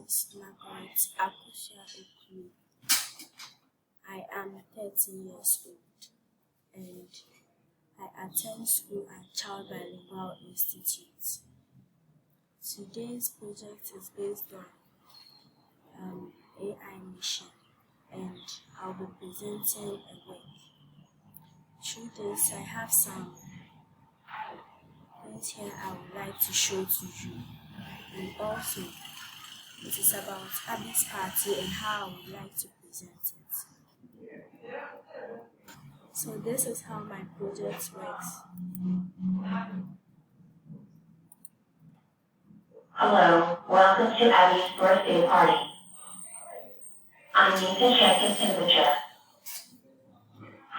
is Margaret Akusha Okui. I am 13 years old and I attend school at Child Bilingual Institute. Today's project is based on AI mission and I'll be presenting a work. Through this, I have some things here I would like to show to you, and also it is about Abby's party and how I would like to present it. So this is how my project works. Hello, welcome to Abby's birthday party. I need to check the temperature.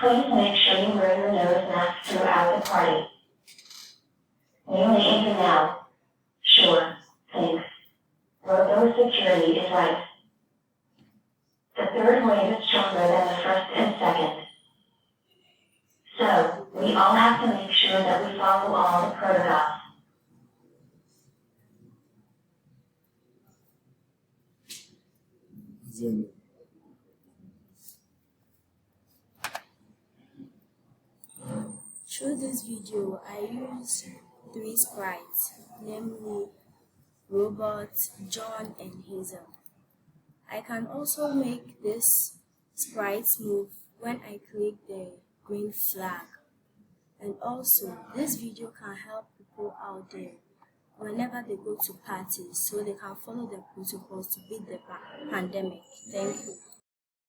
Please make sure you wear your nose mask throughout the party. You may enter now. Sure, thanks. Robo security is right. The third wave is stronger than the first and second. So, we all have to make sure that we follow all the protocols. Through this video, I use 3 sprites, namely Robot, John, and Hazel. I can also make this sprites move when I click the green flag. And also, this video can help people out there whenever they go to parties so they can follow the protocols to beat the pandemic. Thank you.